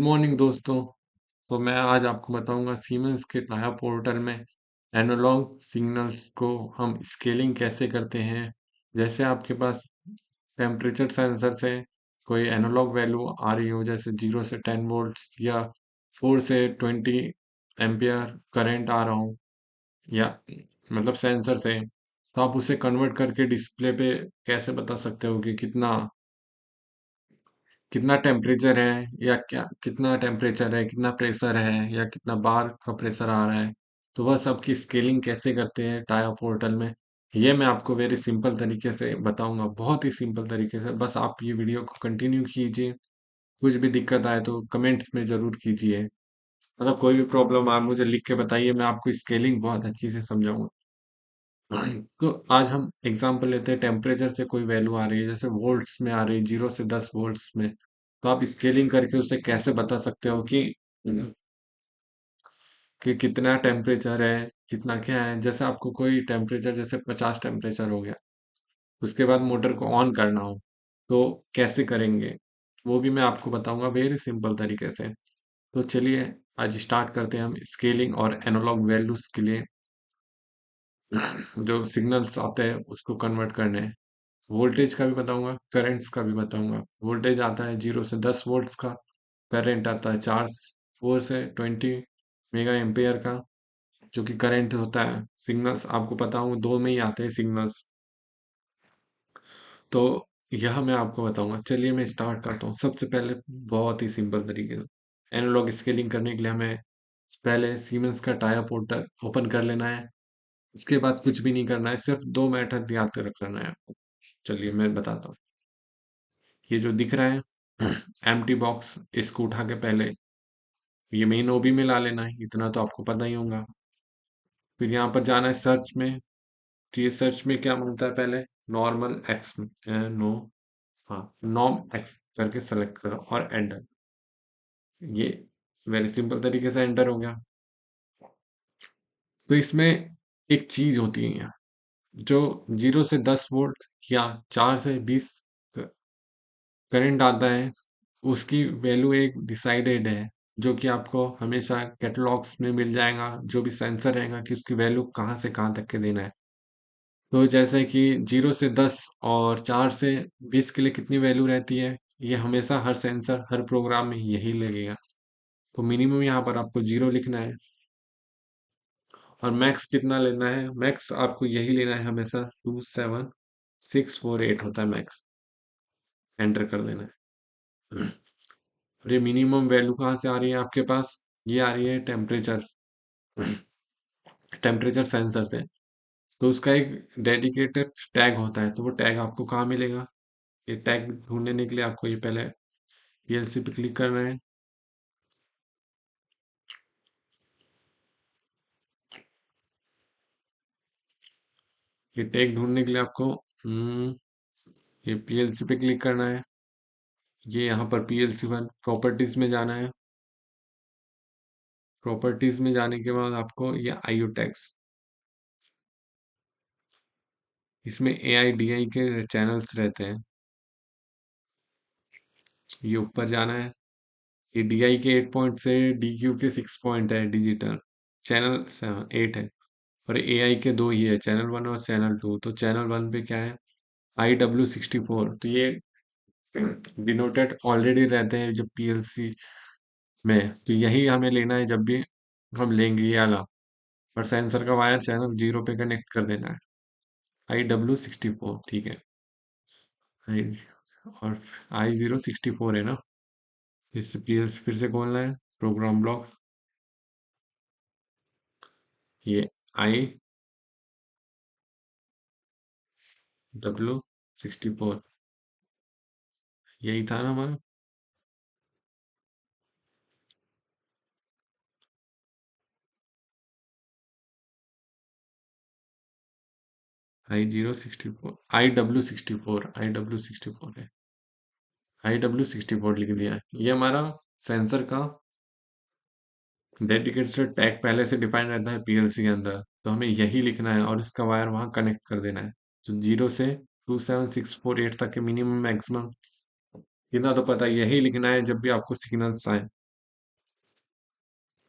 Morning दोस्तों। तो मैं आज आपको बताऊंगा सीमेंस के टाया पोर्टल में एनालॉग सिग्नल्स को हम स्केलिंग कैसे करते हैं। जैसे आपके पास टेम्परेचर सेंसर से कोई एनालॉग वैल्यू आ रही हो, जैसे 0 से 10 वोल्ट्स या 4 से 20 एम्पियर करंट आ रहा हो, या मतलब सेंसर से, तो आप उसे कन्वर्ट करके डिस्प्ले पे कैसे बता सकते हो कि कितना कितना टेम्परेचर है, या क्या कितना टेम्परेचर है, कितना प्रेशर है, या कितना बार का प्रेशर आ रहा है। तो वह सब की स्केलिंग कैसे करते हैं टाया पोर्टल में, ये मैं आपको वेरी सिंपल तरीके से बताऊंगा, बहुत ही सिंपल तरीके से। बस आप ये वीडियो को कंटिन्यू कीजिए। कुछ भी दिक्कत आए तो कमेंट में जरूर कीजिए। मतलब कोई भी प्रॉब्लम आप मुझे लिख के बताइए, मैं आपको स्केलिंग बहुत अच्छी से समझाऊंगा। तो आज हम एग्जांपल लेते हैं, टेम्परेचर से कोई वैल्यू आ रही है, जैसे वोल्ट्स में आ रही है, 0 से 10 वोल्ट्स में। तो आप स्केलिंग करके उसे कैसे बता सकते हो कि कितना टेम्परेचर है, कितना क्या है। जैसे आपको कोई टेम्परेचर, जैसे 50 टेम्परेचर हो गया, उसके बाद मोटर को ऑन करना हो, तो कैसे करेंगे, वो भी मैं आपको बताऊंगा वेरी सिंपल तरीके से। तो चलिए आज स्टार्ट करते हैं हम स्केलिंग और एनालॉग वैल्यूज के लिए जो सिग्नल्स आते हैं उसको कन्वर्ट करने। वोल्टेज का भी बताऊंगा, करंट्स का भी बताऊंगा। वोल्टेज आता है 0 से 10 वोल्ट्स का, करंट आता है 4 से 20 मेगा एम्पेयर का, जो कि करंट होता है। सिग्नल्स आपको पता हूँ, दो में ही आते हैं सिग्नल्स। तो यह मैं आपको बताऊंगा। चलिए मैं स्टार्ट करता हूँ। सबसे पहले बहुत ही सिंपल तरीके से एनालॉग स्केलिंग करने के लिए हमें पहले सीमेंस का टाया पोर्टर ओपन कर लेना है। उसके बाद कुछ भी नहीं करना है, सिर्फ दो मेथड याद रखना है आपको। चलिए मैं बताता हूँ। ये जो दिख रहा है एम्प्टी बॉक्स, इसको उठा के पहले ये मेन ओबी में ला लेना है, इतना तो आपको पता ही होगा। फिर यहाँ पर जाना है सर्च में। तो ये सर्च में क्या मांगता है, पहले नॉर्मल एक्स, नो, हाँ, नॉर्म एक्स करके सेलेक्ट करो और एंटर। ये वेरी सिंपल तरीके से एंटर हो गया। तो इसमें एक चीज होती है, जो 0 से 10 वोल्ट या 4 से 20 करंट आता है, उसकी वैल्यू एक डिसाइडेड है, जो कि आपको हमेशा कैटलॉग्स में मिल जाएगा, जो भी सेंसर रहेगा कि उसकी वैल्यू कहाँ से कहाँ तक के देना है। तो जैसे कि 0 से 10 और 4 से 20 के लिए कितनी वैल्यू रहती है, ये हमेशा हर सेंसर हर प्रोग्राम में यही लगेगा। तो मिनिमम यहाँ पर आपको 0 लिखना है, और मैक्स कितना लेना है, मैक्स आपको यही लेना है हमेशा, 27648 होता है मैक्स। एंटर कर देना है। और ये मिनिमम वैल्यू कहाँ से आ रही है आपके पास, ये आ रही है टेम्परेचर, टेम्परेचर सेंसर से। तो उसका एक डेडिकेटेड टैग होता है, तो वो टैग आपको कहाँ मिलेगा। ये टैग ढूंढने के लिए आपको ये पहले पीएलसी पे क्लिक करना है। ये टैग ढूंढने के लिए आपको ये पीएलसी पे क्लिक करना है। ये यहाँ पर PLC1 प्रॉपर्टीज में जाना है। प्रॉपर्टीज में जाने के बाद आपको ये IO टैग्स, इसमें AI DI के चैनल्स रहते हैं, ये ऊपर जाना है। ये DI के 8 पॉइंट से DQ के 6 पॉइंट है, डिजिटल चैनल 8 है। और AI के दो ही है, चैनल 1 और चैनल 2। तो चैनल 1 पे क्या है, IW64। तो ये डिनोटेड ऑलरेडी रहते हैं जब PLC में, तो यही हमें लेना है जब भी हम लेंगे ये वाला। और सेंसर का वायर चैनल 0 पे कनेक्ट कर देना है, IW64, ठीक है। आई, और I064 है ना। इससे PLC फिर से खोलना है, प्रोग्राम ब्लॉक्स, ये IW64, यही था ना हमारा। I064, IW64 है, IW64 लिख दिया है। ये हमारा सेंसर का डेडिकेटेड टैग पहले से डिफाइन रहता है PLC के अंदर, तो हमें यही लिखना है और इसका वायर वहां कनेक्ट कर देना है। तो 0 से 27648 तक के मिनिमम मैक्सिमम, इतना तो पता है, यही लिखना है जब भी आपको सिग्नल्स आए।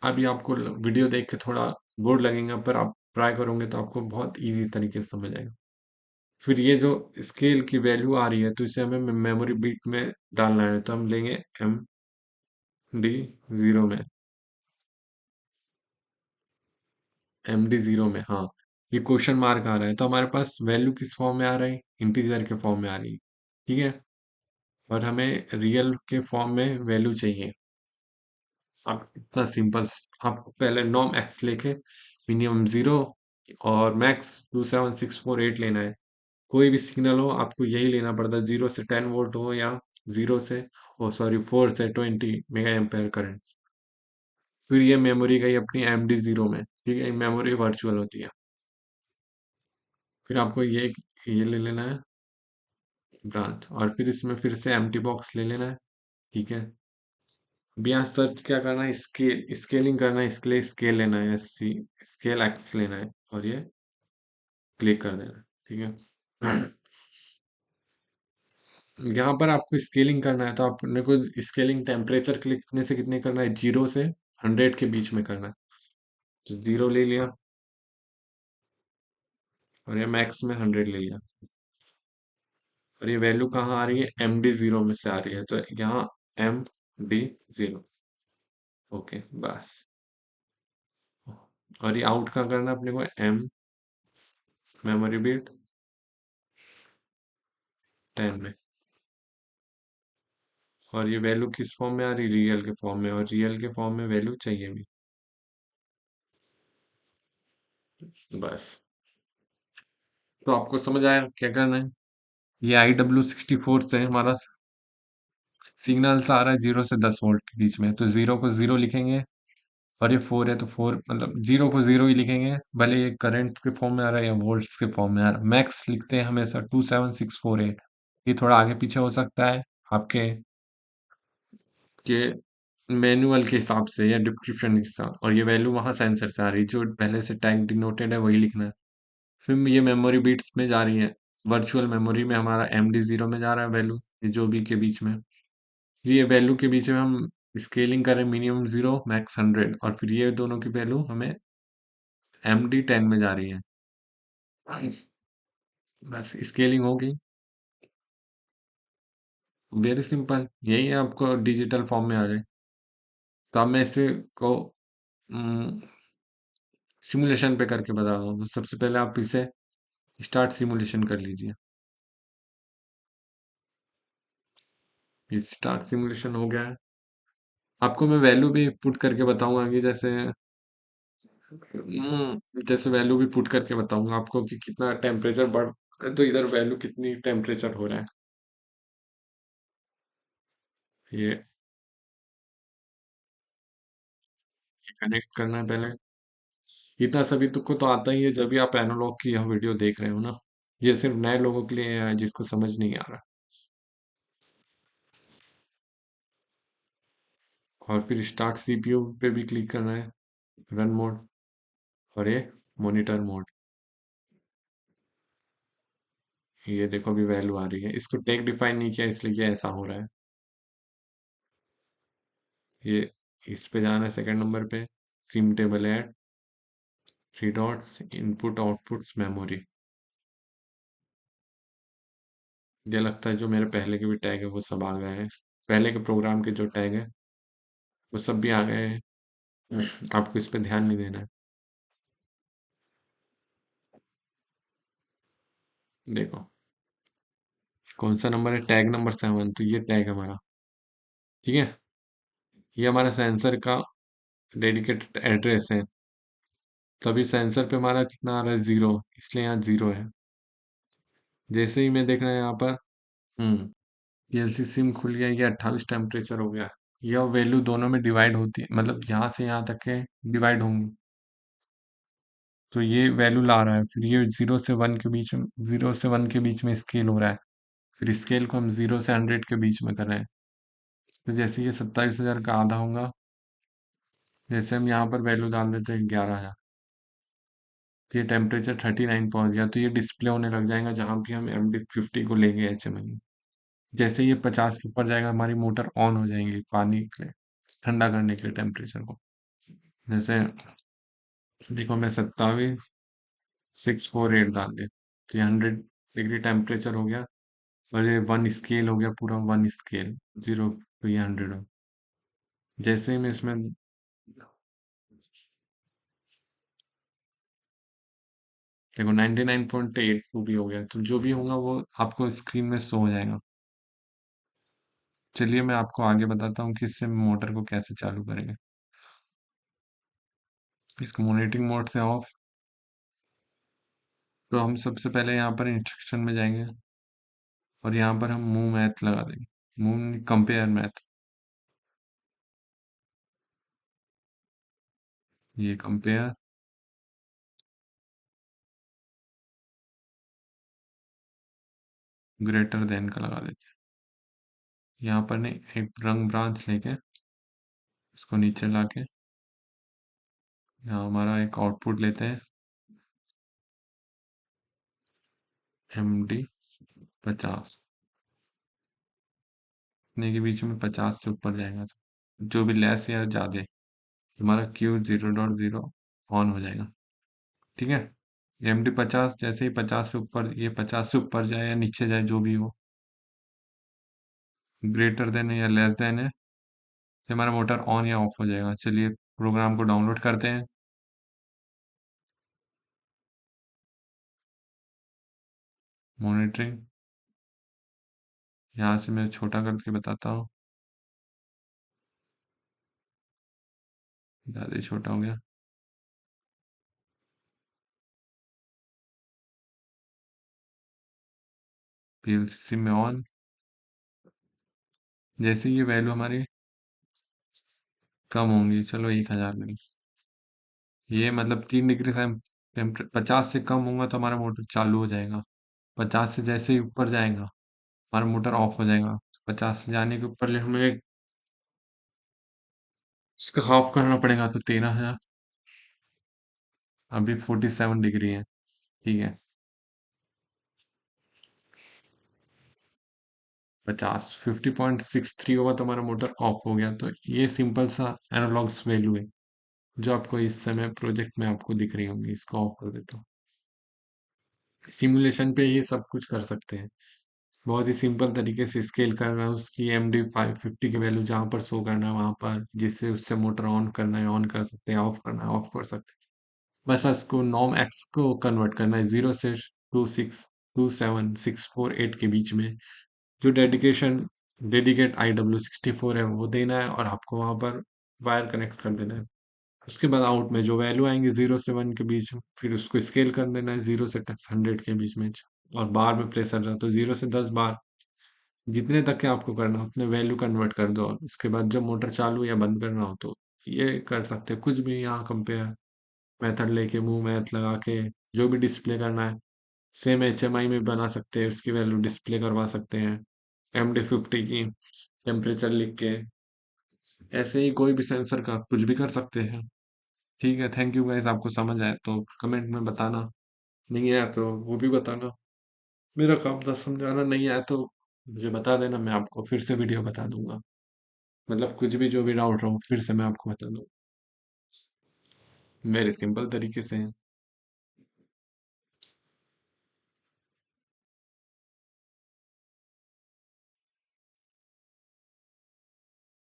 अभी आपको वीडियो देख के थोड़ा बोर लगेगा, पर आप ट्राई करोगे तो आपको बहुत इजी तरीके से समझ आएगा। फिर ये जो स्केल की वैल्यू आ रही है, तो इसे हमें मेमोरी बीट में डालना है, तो हम लेंगे MD0 में। MD0 में, हाँ। ये क्वेश्चन मार्क आ रहा है, तो हमारे पास वैल्यू किस फॉर्म में आ रहा है? इंटीजर के फॉर्म में आ रही है। ठीक है। और हमें रियल के फॉर्म में वैल्यू चाहिए। अब इतना सिंपल। आप पहले नॉर्म एक्स लेके मिनिमम 0 और मैक्स 27648 लेना है। कोई भी सिग्नल हो, आपको यही लेना पड़ता है, 0 से 10 वोल्ट हो या 0 से, ओ सॉरी, 4 से 20 मेगा एम्पेयर करंट। फिर ये मेमोरी गई अपनी MD0 में। ठीक है, मेमोरी वर्चुअल होती है। फिर आपको ये ले लेना है ब्रांच, और फिर इसमें फिर से एम्प्टी बॉक्स ले लेना है। ठीक है। अब यहाँ सर्च क्या करना है? स्केलिंग करना है, इसके लिए स्केल लेना है, स्केल एक्स लेना है, और ये क्लिक कर देना है। ठीक है। यहाँ पर आपको स्केलिंग करना है, तो आपने को स्केलिंग टेम्परेचर कितने से कितने करना है? 0 से 100 के बीच में करना है। तो 0 ले लिया, और ये मैक्स में 100 ले लिया। और ये वैल्यू कहाँ आ रही है? MD0 में से आ रही है, तो यहाँ MD0। ओके, बस। और ये आउट कहाँ करना है अपने को? मेमोरी बिट 10 में। और ये वैल्यू किस फॉर्म में आ रही है? रियल के फॉर्म में, और रियल के फॉर्म में वैल्यू चाहिए भी। बस। तो आपको समझ आया क्या करना है? ये IW64 से हमारा सिग्नल आ रहा है 0 से 10 वोल्ट के बीच में, तो 0 को 0 लिखेंगे, और ये 4 है तो 4, मतलब 0 को 0 ही लिखेंगे, भले ये करंट के फॉर्म में आ रहा है या वोल्ट्स के फॉर्म में आ रहा है। मैक्स लिखते हैं हमेशा 27648। ये थोड़ा आगे पीछे हो सकता है आपके के मैनुअल के हिसाब से या डिस्क्रिप्शन के साथ, और ये वैल्यू वहां सेंसर से आ रही है, जो पहले से टैग डिनोटेड है वही लिखना है। फिर ये मेमोरी बीट्स में जा रही है, वर्चुअल मेमोरी में हमारा MD0 में जा रहा है वैल्यू, ये जो भी के बीच में। ये वैल्यू के बीच में हम स्केलिंग करें, मिनिमम 0 मैक्स 100, और फिर ये दोनों की वैल्यू हमें MD10 में जा रही है। बस स्केलिंग होगी। वेरी सिंपल, यही है, आपको डिजिटल फॉर्म में आ जाए। तो अब मैं इसे को सिमुलेशन पे करके बता दूँ। तो सबसे पहले आप इसे स्टार्ट सिमुलेशन कर लीजिए। स्टार्ट सिमुलेशन हो गया है। आपको मैं वैल्यू भी पुट करके बताऊंगा, कि जैसे वैल्यू भी पुट करके बताऊंगा आपको कि कितना टेम्परेचर बढ़, तो इधर वैल्यू कितनी टेम्परेचर हो रहा है। ये कनेक्ट करना है पहले। इतना सभी तुमको तो आता ही है, जब भी आप एनालॉग की यह वीडियो देख रहे हो ना। ये सिर्फ नए लोगों के लिए है, जिसको समझ नहीं आ रहा। और फिर स्टार्ट CPU पे भी क्लिक करना है, रन मोड, और ये मॉनिटर मोड। ये देखो अभी वैल्यू आ रही है, इसको टेक डिफाइन नहीं किया इसलिए ये ऐसा हो रहा है। ये इस पे जाना है सेकंड नंबर पे, SIM table add, 3 dots, input outputs memory. ये लगता है जो मेरे पहले के भी टैग है वो सब आ गए हैं, पहले के प्रोग्राम के जो टैग है वो सब भी आ गए हैं। आपको इस पे ध्यान नहीं देना है। देखो कौन सा नंबर है? टैग नंबर 7, तो ये टैग हमारा। ठीक है। ये हमारा सेंसर का डेडिकेटेड एड्रेस है। तो अभी सेंसर पे हमारा कितना आ रहा है? 0, इसलिए यहाँ 0 है। जैसे ही मैं देख रहा है यहाँ पर, PLC सिम खुल गया, ये 28 टेम्परेचर हो गया। यह वैल्यू दोनों में डिवाइड होती है, मतलब यहाँ से यहाँ तक के डिवाइड होंगी, तो ये वैल्यू ला रहा है। फिर ये 0 से 1 के बीच में स्केल हो रहा है। फिर स्केल को हम 0 से 100 के बीच में कर रहे हैं। तो जैसे ये 27,000 का आधा होगा, जैसे हम यहाँ पर वैल्यू डाल देते हैं 11,000, तो ये टेम्परेचर 39 पहुंच गया, तो ये डिस्प्ले होने लग जाएगा जहाँ भी हम MD50 को लेंगे HMI। जैसे ये 50 के ऊपर जाएगा, हमारी मोटर ऑन हो जाएंगी पानी के लिए, ठंडा करने के लिए टेम्परेचर को। जैसे देखो मैं 27,648 डाल दिया, तो ये 100 डिग्री टेम्परेचर हो गया। और ये वन स्केल हो गया, पूरा वन स्केल, 0 to ये 100 हो। जैसे ही मैं इसमें देखो 99.82 भी हो गया, तो जो भी होगा वो आपको स्क्रीन में शो हो जाएगा। चलिए मैं आपको आगे बताता हूँ कि इससे मोटर को कैसे चालू करेंगे। इसको मॉनिटरिंग मोड से ऑफ। तो हम सबसे पहले यहाँ पर इंस्ट्रक्शन में जाएंगे और यहाँ पर हम मूव मैथ लगा देंगे, मूव कंपेयर मैथ। ये कंपेयर ग्रेटर देन का लगा देते हैं। यहाँ पर ने एक रंग ब्रांच लेके इसको नीचे लाके यहाँ हमारा एक आउटपुट लेते हैं, MD 50, इतने के बीच में 50 से ऊपर जाएगा तो जो भी लेस या ज्यादा हमारा Q 0.0 ऑन हो जाएगा। ठीक है, MD 50 जैसे ही 50 से ऊपर, ये 50 से ऊपर जाए या नीचे जाए जो भी हो, ग्रेटर देन है या लेस देन है, तो हमारा मोटर ऑन या ऑफ हो जाएगा। चलिए प्रोग्राम को डाउनलोड करते हैं। मॉनिटरिंग, यहाँ से मैं छोटा करके बताता हूँ, ज़्यादा ही छोटा हो गया। PLC में ऑन, जैसे ये वैल्यू हमारी कम होंगी, चलो 1,000 में, ये मतलब 3 डिग्री से 50 से कम होगा तो हमारा मोटर चालू हो जाएगा। 50 से जैसे ही ऊपर जाएगा हमारा मोटर ऑफ हो जाएगा। 50 से जाने के ऊपर हमें इसका हाफ करना पड़ेगा, तो 13,000। अभी 47 डिग्री है। ठीक है, 50 50.63 होगा तो हमारा मोटर ऑफ हो गया। तो ये सिंपल सा एनालॉग्स वैल्यू है जो आपको इस समय प्रोजेक्ट में आपको दिख रही होंगी। इसको ऑफ कर देता हूँ। सिमुलेशन पे ही सब कुछ कर सकते हैं, बहुत ही सिंपल तरीके से स्केल करना है उसकी MD 550 की वैल्यू जहाँ पर शो करना है वहां पर, जिससे उससे मोटर ऑन करना है ऑन कर सकते हैं, ऑफ करना है ऑफ कर सकते हैं। बस इसको नॉर्म एक्स को कन्वर्ट करना है, 0 से 2627648 के बीच में। जो डेडिकेट IW 64 है वो देना है और आपको वहां पर वायर कनेक्ट कर देना है। उसके बाद आउट में जो वैल्यू आएंगे 0 से 1 के बीच में, फिर उसको स्केल कर देना है 0 से 100 के बीच में। और बार में प्रेशर रहा तो 0 से 10 बार, जितने तक के आपको करना हो उतने वैल्यू कन्वर्ट कर दो। और उसके बाद जब मोटर चालू या बंद करना हो तो ये कर सकते हैं कुछ भी। यहाँ कंपेयर मेथड लेके मूव मैथ लगा के जो भी डिस्प्ले करना है, सेम HMI में बना सकते हैं, उसकी वैल्यू डिस्प्ले करवा सकते हैं MD 50 की, टेम्परेचर लिख के। ऐसे ही कोई भी सेंसर का कुछ भी कर सकते हैं। ठीक है, थैंक यू गाइस। आपको समझ आए तो कमेंट में बताना, नहीं आया तो वो भी बताना। मेरा काम था समझाना, नहीं आया तो मुझे बता देना, मैं आपको फिर से वीडियो बता दूंगा। मतलब कुछ भी जो भी डाउट रहो फिर से मैं आपको बता दूँ, मेरे सिंपल तरीके से।